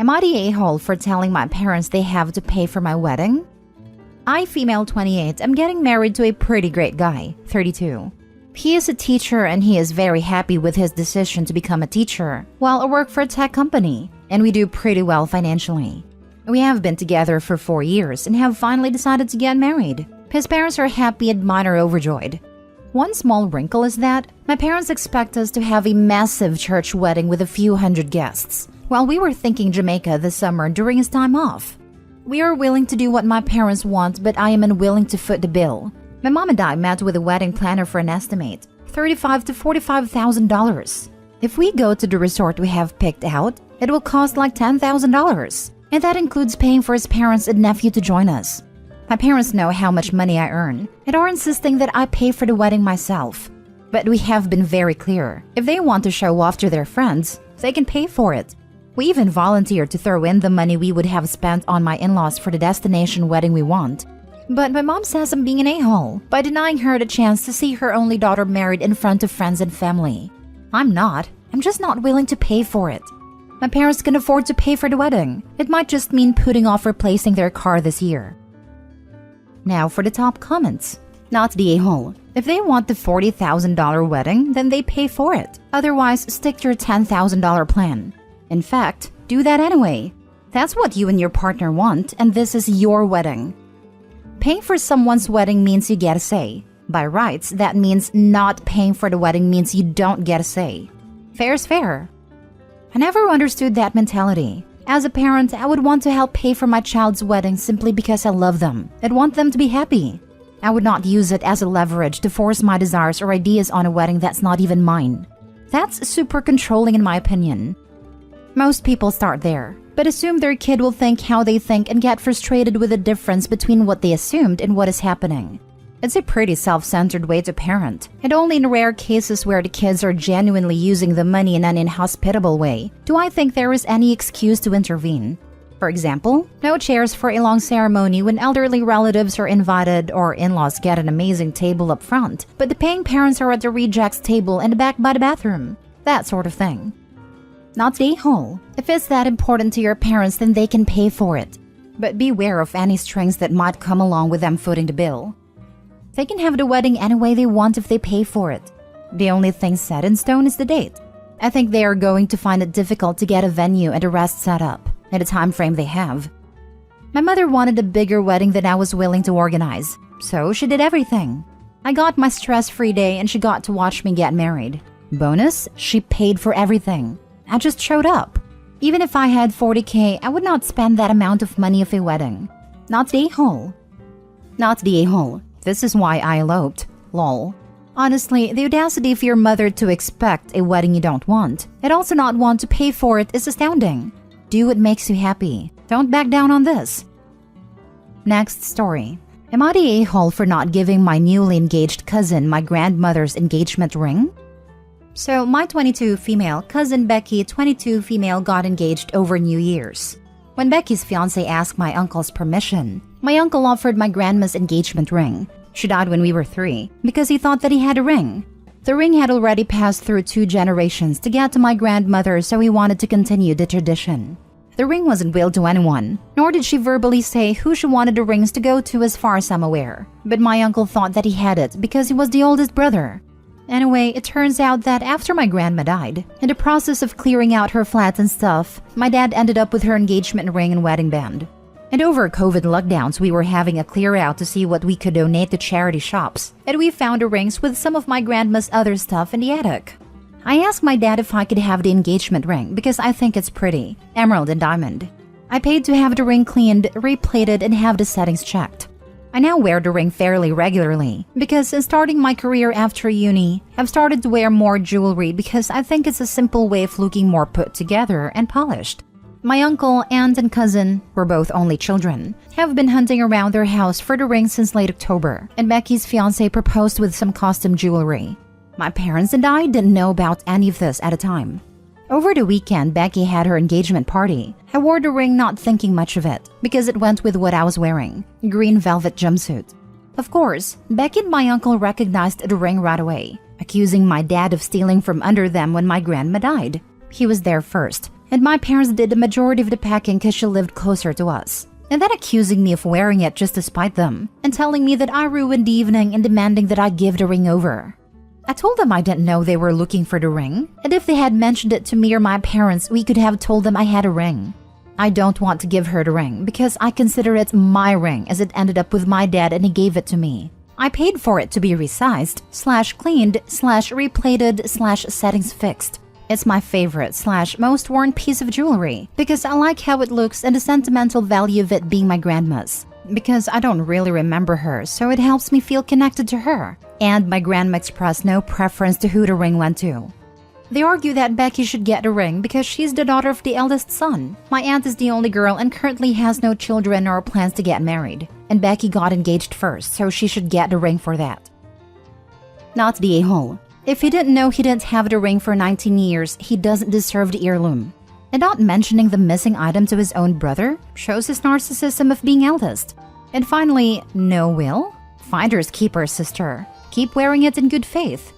Am I the a-hole for telling my parents they have to pay for my wedding? I, female 28, am getting married to a pretty great guy, 32. He is a teacher and he is very happy with his decision to become a teacher while I work for a tech company, and we do pretty well financially. We have been together for 4 years and have finally decided to get married. His parents are happy and mine are overjoyed. One small wrinkle is that my parents expect us to have a massive church wedding with a few hundred guests, while we were thinking Jamaica this summer during his time off. We are willing to do what my parents want, but I am unwilling to foot the bill. My mom and I met with a wedding planner for an estimate, $35,000 to $45,000. If we go to the resort we have picked out, it will cost like $10,000, and that includes paying for his parents and nephew to join us. My parents know how much money I earn and are insisting that I pay for the wedding myself. But we have been very clear. If they want to show off to their friends, they can pay for it. We even volunteered to throw in the money we would have spent on my in-laws for the destination wedding we want. But my mom says I'm being an a-hole by denying her the chance to see her only daughter married in front of friends and family. I'm not. I'm just not willing to pay for it. My parents can afford to pay for the wedding. It might just mean putting off replacing their car this year. Now for the top comments. Not the a-hole. If they want the $40,000 wedding, then they pay for it. Otherwise, stick to your $10,000 plan. In fact, do that anyway. That's what you and your partner want, and this is your wedding. Paying for someone's wedding means you get a say. By rights, that means not paying for the wedding means you don't get a say. Fair's fair. I never understood that mentality. As a parent, I would want to help pay for my child's wedding simply because I love them and want them to be happy. I would not use it as a leverage to force my desires or ideas on a wedding that's not even mine. That's super controlling in my opinion. Most people start there, but assume their kid will think how they think and get frustrated with the difference between what they assumed and what is happening. It's a pretty self-centered way to parent, and only in rare cases where the kids are genuinely using the money in an inhospitable way do I think there is any excuse to intervene. For example, no chairs for a long ceremony when elderly relatives are invited or in-laws get an amazing table up front, but the paying parents are at the rejects table and back by the bathroom. That sort of thing. Not the a-hole. If it's that important to your parents, then they can pay for it. But beware of any strings that might come along with them footing the bill. They can have the wedding any way they want if they pay for it. The only thing set in stone is the date. I think they are going to find it difficult to get a venue and the rest set up in the time frame they have. My mother wanted a bigger wedding than I was willing to organize, so she did everything. I got my stress-free day and she got to watch me get married. Bonus, she paid for everything. I just showed up. Even if I had $40,000, I would not spend that amount of money of a wedding. Not the a-hole. Not the a-hole. This is why I eloped. Lol. Honestly, the audacity of your mother to expect a wedding you don't want and also not want to pay for it is astounding. Do what makes you happy. Don't back down on this. Next story. Am I the a-hole for not giving my newly engaged cousin my grandmother's engagement ring? So, my 22 female cousin Becky, 22 female, got engaged over New Year's. When Becky's fiancé asked my uncle's permission, my uncle offered my grandma's engagement ring. She died when we were 3 because he thought that he had a ring. The ring had already passed through 2 generations to get to my grandmother, so he wanted to continue the tradition. The ring wasn't willed to anyone, nor did she verbally say who she wanted the rings to go to as far as I'm aware. But my uncle thought that he had it because he was the oldest brother. Anyway, it turns out that after my grandma died, in the process of clearing out her flat and stuff, my dad ended up with her engagement ring and wedding band. And over COVID lockdowns, we were having a clear out to see what we could donate to charity shops, and we found the rings with some of my grandma's other stuff in the attic. I asked my dad if I could have the engagement ring because I think it's pretty, emerald and diamond. I paid to have the ring cleaned, replated, and have the settings checked. I now wear the ring fairly regularly because since starting my career after uni, I've started to wear more jewelry because I think it's a simple way of looking more put together and polished. My uncle, aunt, and cousin, we're both only children, have been hunting around their house for the ring since late October, and Becky's fiancé proposed with some custom jewelry. My parents and I didn't know about any of this at the time. Over the weekend, Becky had her engagement party. I wore the ring not thinking much of it, because it went with what I was wearing, a green velvet jumpsuit. Of course, Becky and my uncle recognized the ring right away, accusing my dad of stealing from under them when my grandma died. He was there first, and my parents did the majority of the packing because she lived closer to us. And then accusing me of wearing it just to spite them, and telling me that I ruined the evening and demanding that I give the ring over. I told them I didn't know they were looking for the ring, and if they had mentioned it to me or my parents, we could have told them I had a ring. I don't want to give her the ring because I consider it my ring, as it ended up with my dad and he gave it to me. I paid for it to be resized, /cleaned, /replated, /settings fixed. It's my favorite /most worn piece of jewelry because I like how it looks and the sentimental value of it being my grandma's. Because I don't really remember her, so it helps me feel connected to her. And my grandma expressed no preference to who the ring went to. They argue that Becky should get the ring because she's the daughter of the eldest son. My aunt is the only girl and currently has no children or plans to get married. And Becky got engaged first, so she should get the ring for that. Not the a-hole. If he didn't know he didn't have the ring for 19 years, he doesn't deserve the heirloom. And not mentioning the missing item to his own brother shows his narcissism of being eldest. And finally, no will? Finders keepers, sister. Keep wearing it in good faith.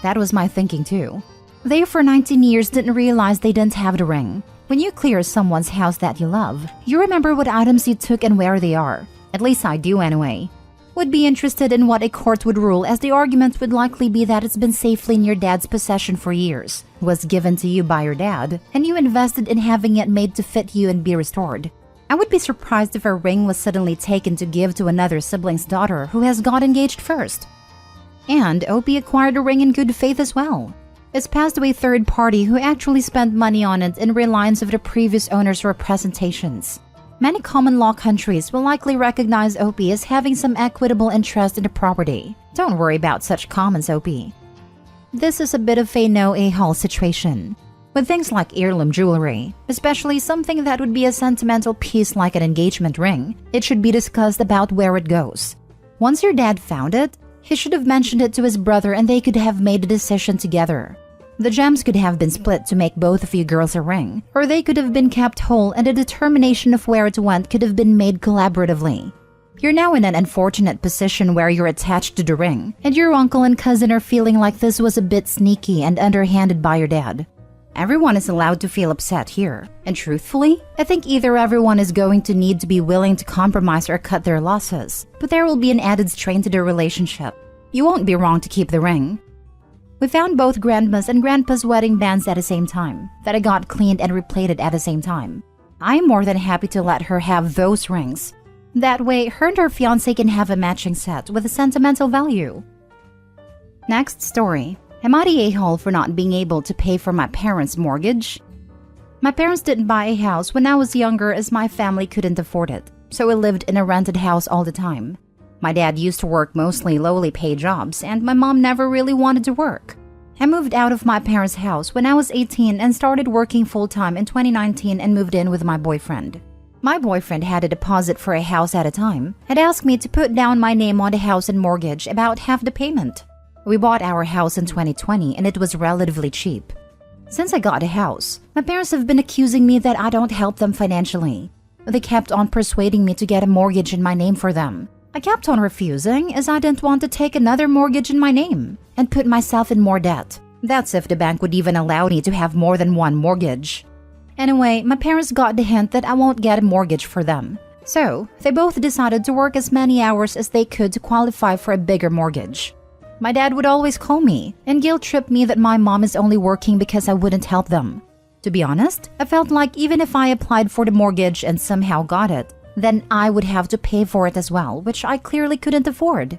That was my thinking too. They for 19 years didn't realize they didn't have the ring. When you clear someone's house that you love, you remember what items you took and where they are. At least I do anyway. Would be interested in what a court would rule, as the argument would likely be that it's been safely in your dad's possession for years, was given to you by your dad, and you invested in having it made to fit you and be restored. I would be surprised if a ring was suddenly taken to give to another sibling's daughter who has got engaged first. And Opie acquired a ring in good faith as well. It's passed to a third party who actually spent money on it in reliance of the previous owner's representations. Many common law countries will likely recognize Opie as having some equitable interest in the property. Don't worry about such comments, Opie. This is a bit of a no-a-hole situation. With things like heirloom jewelry, especially something that would be a sentimental piece like an engagement ring, it should be discussed about where it goes. Once your dad found it, he should have mentioned it to his brother and they could have made a decision together. The gems could have been split to make both of you girls a ring, or they could have been kept whole and a determination of where it went could have been made collaboratively. You're now in an unfortunate position where you're attached to the ring, and your uncle and cousin are feeling like this was a bit sneaky and underhanded by your dad. Everyone is allowed to feel upset here, and truthfully, I think either everyone is going to need to be willing to compromise or cut their losses, but there will be an added strain to the relationship. You won't be wrong to keep the ring. We found both Grandma's and Grandpa's wedding bands at the same time, that I got cleaned and replated at the same time. I'm more than happy to let her have those rings. That way, her and her fiancé can have a matching set with a sentimental value. Next story. Am I the a-hole for not being able to pay for my parents' mortgage? My parents didn't buy a house when I was younger as my family couldn't afford it, so we lived in a rented house all the time. My dad used to work mostly lowly paid jobs, and my mom never really wanted to work. I moved out of my parents' house when I was 18 and started working full-time in 2019 and moved in with my boyfriend. My boyfriend had a deposit for a house at a time and asked me to put down my name on the house and mortgage about half the payment. We bought our house in 2020 and it was relatively cheap. Since I got a house, my parents have been accusing me that I don't help them financially. They kept on persuading me to get a mortgage in my name for them. I kept on refusing as I didn't want to take another mortgage in my name and put myself in more debt. That's if the bank would even allow me to have more than one mortgage. Anyway, my parents got the hint that I won't get a mortgage for them. So, they both decided to work as many hours as they could to qualify for a bigger mortgage. My dad would always call me and guilt-trip me that my mom is only working because I wouldn't help them. To be honest, I felt like even if I applied for the mortgage and somehow got it, then I would have to pay for it as well, which I clearly couldn't afford.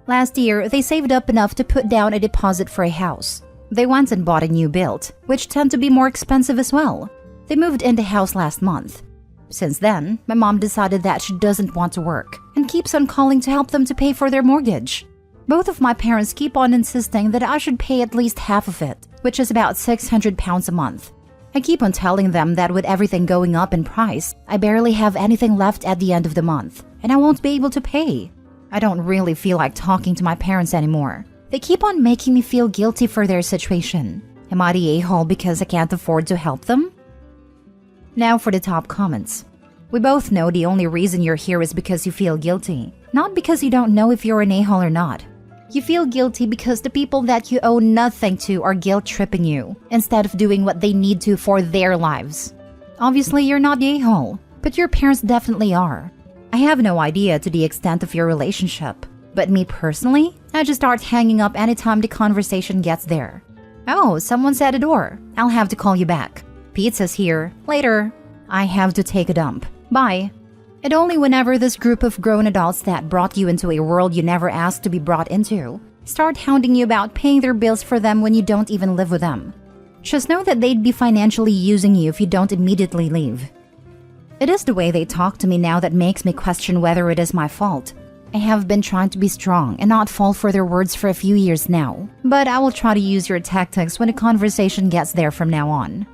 Last year, they saved up enough to put down a deposit for a house. They went and bought a new build, which tend to be more expensive as well. They moved in the house last month. Since then, my mom decided that she doesn't want to work and keeps on calling to help them to pay for their mortgage. Both of my parents keep on insisting that I should pay at least half of it, which is about £600 a month. I keep on telling them that with everything going up in price, I barely have anything left at the end of the month, and I won't be able to pay. I don't really feel like talking to my parents anymore. They keep on making me feel guilty for their situation. Am I the a-hole because I can't afford to help them? Now for the top comments. We both know the only reason you're here is because you feel guilty, not because you don't know if you're an a-hole or not. You feel guilty because the people that you owe nothing to are guilt-tripping you instead of doing what they need to for their lives. Obviously, you're not the a-hole, but your parents definitely are. I have no idea to the extent of your relationship, but me personally, I just start hanging up anytime the conversation gets there. Oh, someone's at the door. I'll have to call you back. Pizza's here. Later. I have to take a dump. Bye. And only whenever this group of grown adults that brought you into a world you never asked to be brought into start hounding you about paying their bills for them when you don't even live with them. Just know that they'd be financially using you if you don't immediately leave. It is the way they talk to me now that makes me question whether it is my fault. I have been trying to be strong and not fall for their words for a few years now, but I will try to use your tactics when a conversation gets there from now on.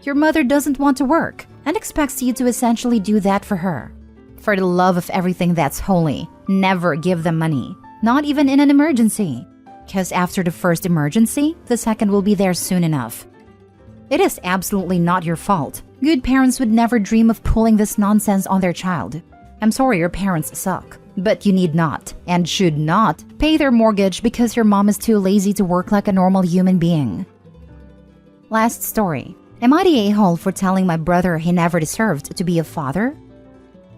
Your mother doesn't want to work and expects you to essentially do that for her. For the love of everything that's holy, never give them money, not even in an emergency. Because after the first emergency, the second will be there soon enough. It is absolutely not your fault. Good parents would never dream of pulling this nonsense on their child. I'm sorry your parents suck, but you need not, and should not, pay their mortgage because your mom is too lazy to work like a normal human being. Last story. Am I the a-hole for telling my brother he never deserved to be a father?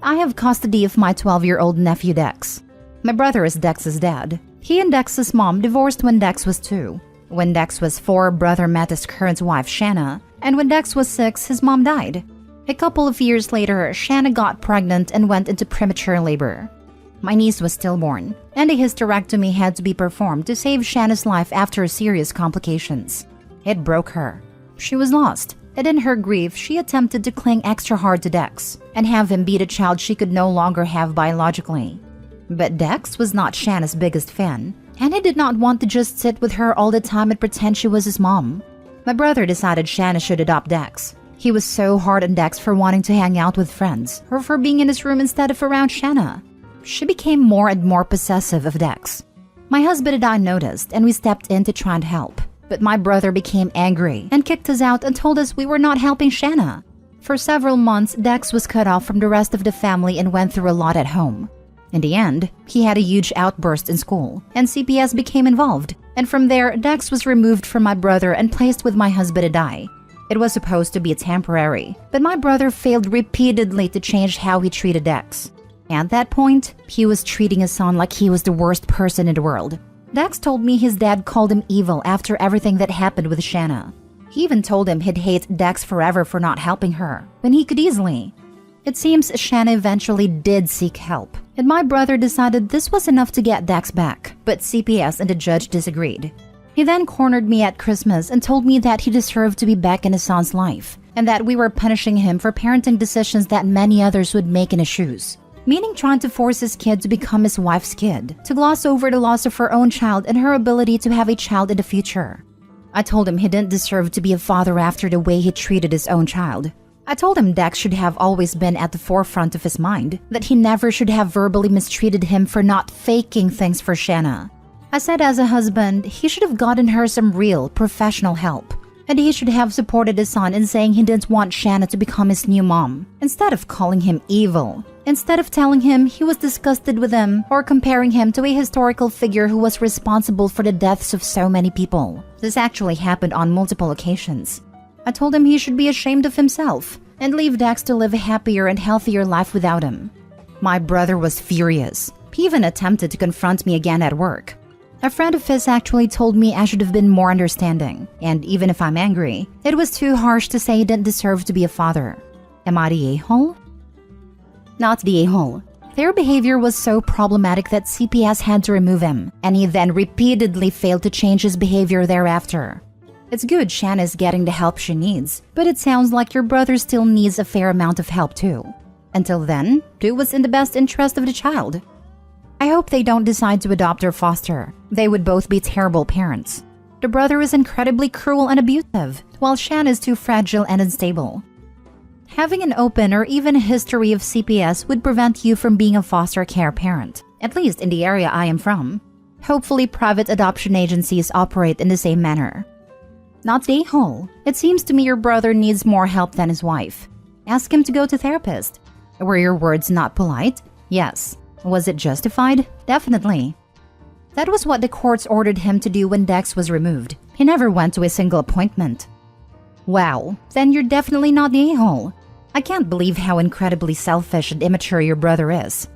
I have custody of my 12-year-old nephew Dex. My brother is Dex's dad. He and Dex's mom divorced when Dex was 2. When Dex was 4, brother met his current wife Shanna, and when Dex was 6, his mom died. A couple of years later, Shanna got pregnant and went into premature labor. My niece was stillborn, and a hysterectomy had to be performed to save Shanna's life after serious complications. It broke her. She was lost, and in her grief, she attempted to cling extra hard to Dex and have him be the child she could no longer have biologically. But Dex was not Shanna's biggest fan, and he did not want to just sit with her all the time and pretend she was his mom. My brother decided Shanna should adopt Dex. He was so hard on Dex for wanting to hang out with friends or for being in his room instead of around Shanna. She became more and more possessive of Dex. My husband and I noticed, and we stepped in to try and help. But my brother became angry and kicked us out and told us we were not helping Shanna. For several months, Dex was cut off from the rest of the family and went through a lot at home. In the end, he had a huge outburst in school, and CPS became involved. And from there, Dex was removed from my brother and placed with my husband and I. It was supposed to be temporary, but my brother failed repeatedly to change how he treated Dex. At that point, he was treating his son like he was the worst person in the world. Dex told me his dad called him evil after everything that happened with Shanna. He even told him he'd hate Dex forever for not helping her, when he could easily. It seems Shanna eventually did seek help, and my brother decided this was enough to get Dex back, but CPS and the judge disagreed. He then cornered me at Christmas and told me that he deserved to be back in his son's life, and that we were punishing him for parenting decisions that many others would make in his shoes. Meaning trying to force his kid to become his wife's kid, to gloss over the loss of her own child and her ability to have a child in the future. I told him he didn't deserve to be a father after the way he treated his own child. I told him Dex should have always been at the forefront of his mind, that he never should have verbally mistreated him for not faking things for Shanna. I said as a husband, he should have gotten her some real, professional help. And he should have supported his son in saying he didn't want Shanna to become his new mom, instead of calling him evil. Instead of telling him he was disgusted with him or comparing him to a historical figure who was responsible for the deaths of so many people. This actually happened on multiple occasions. I told him he should be ashamed of himself and leave Dex to live a happier and healthier life without him. My brother was furious. He even attempted to confront me again at work. A friend of his actually told me I should have been more understanding, and even if I'm angry, it was too harsh to say he didn't deserve to be a father. Am I the a-hole? Not the a-hole. Their behavior was so problematic that CPS had to remove him, and he then repeatedly failed to change his behavior thereafter. It's good Shanna's getting the help she needs, but it sounds like your brother still needs a fair amount of help too. Until then, do what's in the best interest of the child. I hope they don't decide to adopt or foster. They would both be terrible parents. The brother is incredibly cruel and abusive, while Shanna is too fragile and unstable. Having an open or even a history of CPS would prevent you from being a foster care parent, at least in the area I am from. Hopefully private adoption agencies operate in the same manner. Not the a-hole. It seems to me your brother needs more help than his wife. Ask him to go to therapist. Were your words not polite? Yes. Was it justified? Definitely. That was what the courts ordered him to do when Dex was removed. He never went to a single appointment. Wow, then you're definitely not the a-hole. I can't believe how incredibly selfish and immature your brother is.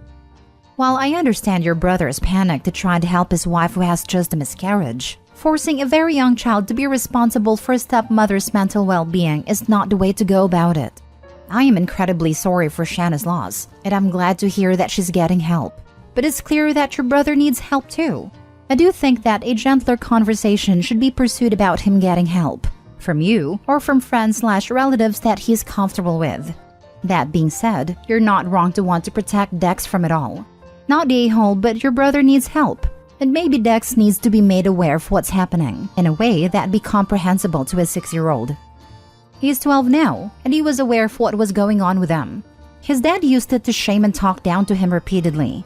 While I understand your brother is panicked to try to help his wife who has just a miscarriage, forcing a very young child to be responsible for a stepmother's mental well-being is not the way to go about it. I am incredibly sorry for Shanna's loss, and I'm glad to hear that she's getting help. But it's clear that your brother needs help too. I do think that a gentler conversation should be pursued about him getting help, from you or from friends/relatives that he's comfortable with. That being said, you're not wrong to want to protect Dex from it all. Not the a-hole, but your brother needs help, and maybe Dex needs to be made aware of what's happening in a way that'd be comprehensible to a 6-year-old. He's 12 now, and he was aware of what was going on with them. His dad used it to shame and talk down to him repeatedly,